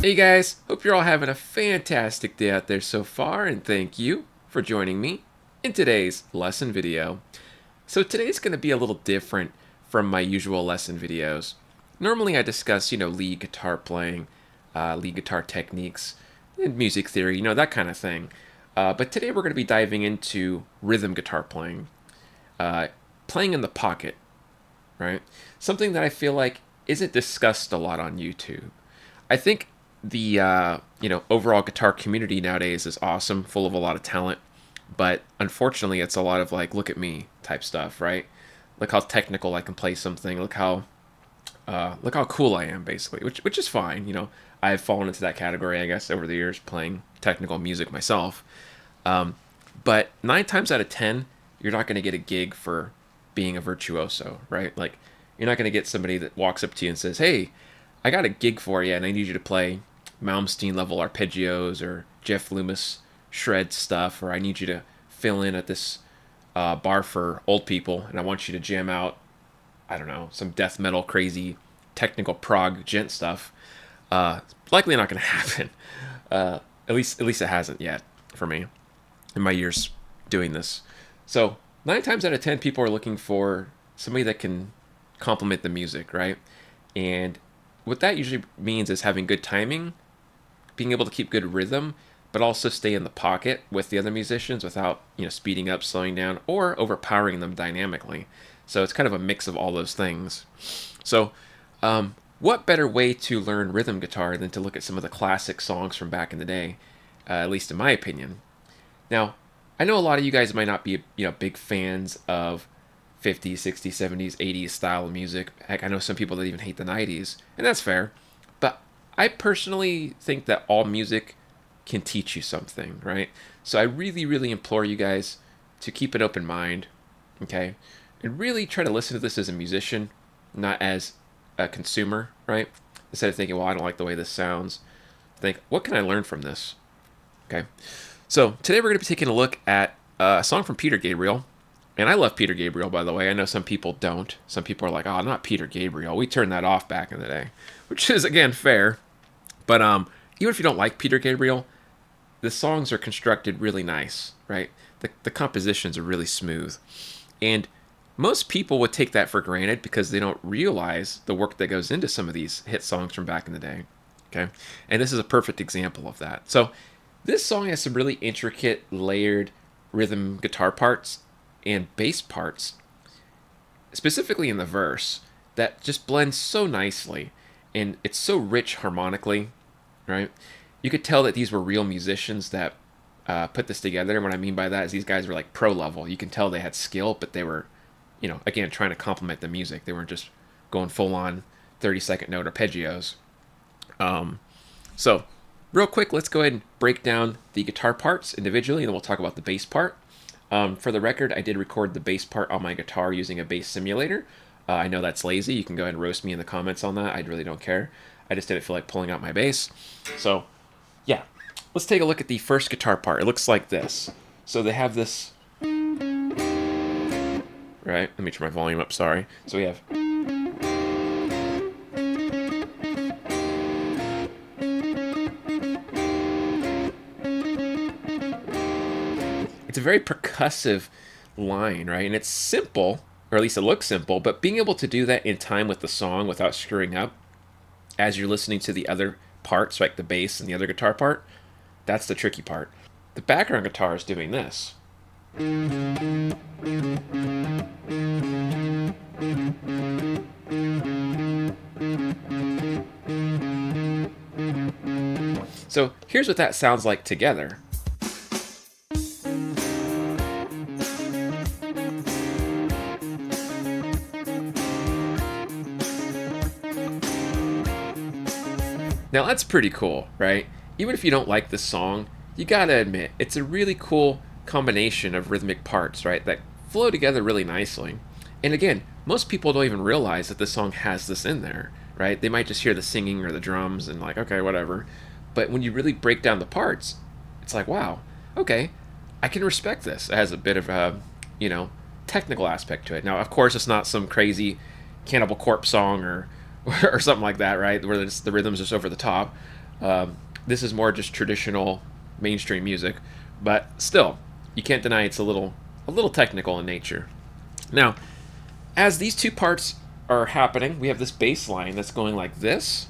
Hey guys, hope you're all having a fantastic day out there so far, and thank you for joining me in today's lesson video. So today's going to be a little different from my usual lesson videos. Normally I discuss, lead guitar playing, lead guitar techniques, and music theory, that kind of thing. But today we're going to be diving into rhythm guitar playing, playing in the pocket, right? Something that I feel like isn't discussed a lot on YouTube. I think the overall guitar community nowadays is awesome, full of a lot of talent, but unfortunately it's a lot of like look at me type stuff, right? Look how technical I can play something. Look how cool I am, basically, which is fine. I've fallen into that category, I guess, over the years playing technical music myself. But 9 times out of 10, you're not going to get a gig for being a virtuoso, right? Like, you're not going to get somebody that walks up to you and says, "Hey, I got a gig for you, and I need you to play Malmsteen level arpeggios or Jeff Loomis shred stuff, or I need you to fill in at this bar for old people, and I want you to jam out, I don't know, some death metal crazy technical prog gent stuff." Likely not going to happen. At least it hasn't yet for me in my years doing this. So 9 times out of 10, people are looking for somebody that can complement the music, right? And what that usually means is having good timing, being able to keep good rhythm, but also stay in the pocket with the other musicians without, speeding up, slowing down, or overpowering them dynamically. So it's kind of a mix of all those things. So, what better way to learn rhythm guitar than to look at some of the classic songs from back in the day, at least in my opinion. Now, I know a lot of you guys might not be, big fans of 50s, 60s, 70s, 80s style of music. Heck, I know some people that even hate the 90s, and that's fair. But I personally think that all music can teach you something, right? So I really, really implore you guys to keep an open mind, okay? And really try to listen to this as a musician, not as a consumer, right? Instead of thinking, well, I don't like the way this sounds, think, what can I learn from this? Okay. So today we're going to be taking a look at a song from Peter Gabriel. And I love Peter Gabriel, by the way. I know some people don't. Some people are like, oh, not Peter Gabriel. We turned that off back in the day, which is, again, fair. But even if you don't like Peter Gabriel, the songs are constructed really nice, right? The compositions are really smooth. And most people would take that for granted because they don't realize the work that goes into some of these hit songs from back in the day, okay? And this is a perfect example of that. So this song has some really intricate, layered rhythm guitar parts and bass parts, specifically in the verse, that just blend so nicely, and it's so rich harmonically, right? You could tell that these were real musicians that put this together. And what I mean by that is these guys were like pro level. You can tell they had skill, but they were, again, trying to complement the music. They weren't just going full on 30-second note arpeggios. So real quick, let's go ahead and break down the guitar parts individually, and then we'll talk about the bass part. For the record, I did record the bass part on my guitar using a bass simulator. I know that's lazy. You can go ahead and roast me in the comments on that. I really don't care. I just didn't feel like pulling out my bass. So, yeah. Let's take a look at the first guitar part. It looks like this. So they have this... Right? Let me turn my volume up, sorry. So we have... It's a very percussive line, right? And it's simple, or at least it looks simple, but being able to do that in time with the song without screwing up as you're listening to the other parts, like the bass and the other guitar part, that's the tricky part. The background guitar is doing this. So here's what that sounds like together. Now that's pretty cool, right? Even if you don't like the song, you gotta admit, it's a really cool combination of rhythmic parts, right? That flow together really nicely. And again, most people don't even realize that the song has this in there, right? They might just hear the singing or the drums and like, okay, whatever. But when you really break down the parts, it's like, wow, okay, I can respect this. It has a bit of a, technical aspect to it. Now, of course, it's not some crazy Cannibal Corpse song or or something like that, right? Where the rhythm's just over the top. This is more just traditional mainstream music, but still, you can't deny it's a little technical in nature. Now, as these two parts are happening, we have this bass line that's going like this.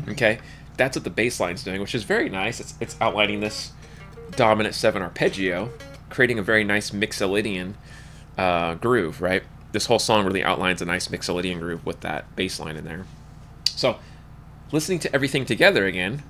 Okay, that's what the bass line's doing, which is very nice. It's outlining this dominant 7 arpeggio, creating a very nice mixolydian groove, right? This whole song really outlines a nice mixolydian groove with that bass line in there. So, listening to everything together again.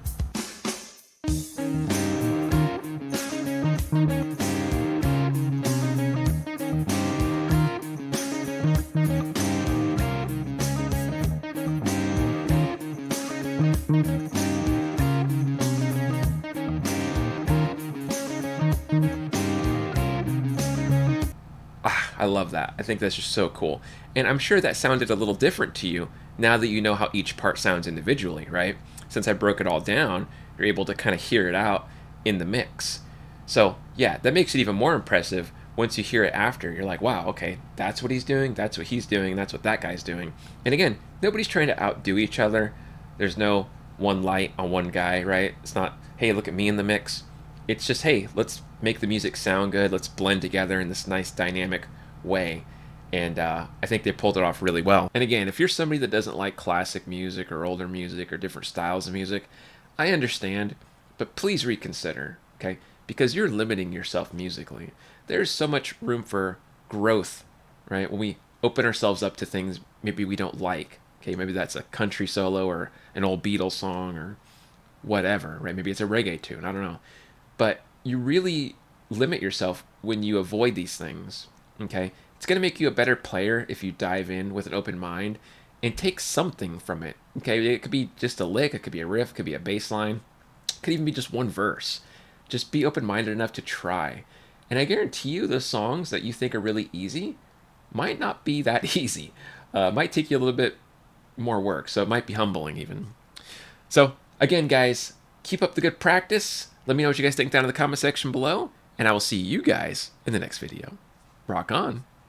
I love that. I think that's just so cool. And I'm sure that sounded a little different to you now that you know how each part sounds individually, right? Since I broke it all down, you're able to kind of hear it out in the mix. So, yeah, that makes it even more impressive once you hear it after. You're like, wow, okay, that's what he's doing, that's what he's doing, that's what that guy's doing. And again, nobody's trying to outdo each other. There's no one light on one guy, right? It's not, hey, look at me in the mix. It's just, hey, let's make the music sound good. Let's blend together in this nice dynamic way. And I think they pulled it off really well. And again, if you're somebody that doesn't like classic music or older music or different styles of music, I understand, but please reconsider, okay? Because you're limiting yourself musically. There's so much room for growth, right? When we open ourselves up to things maybe we don't like, okay? Maybe that's a country solo or an old Beatles song or whatever, right? Maybe it's a reggae tune, I don't know. But you really limit yourself when you avoid these things, okay? It's going to make you a better player if you dive in with an open mind and take something from it, okay? It could be just a lick, it could be a riff, it could be a bass line, it could even be just one verse. Just be open-minded enough to try. And I guarantee you those songs that you think are really easy might not be that easy. Might take you a little bit more work, so it might be humbling even. So, again, guys, keep up the good practice. Let me know what you guys think down in the comment section below, and I will see you guys in the next video. Rock on.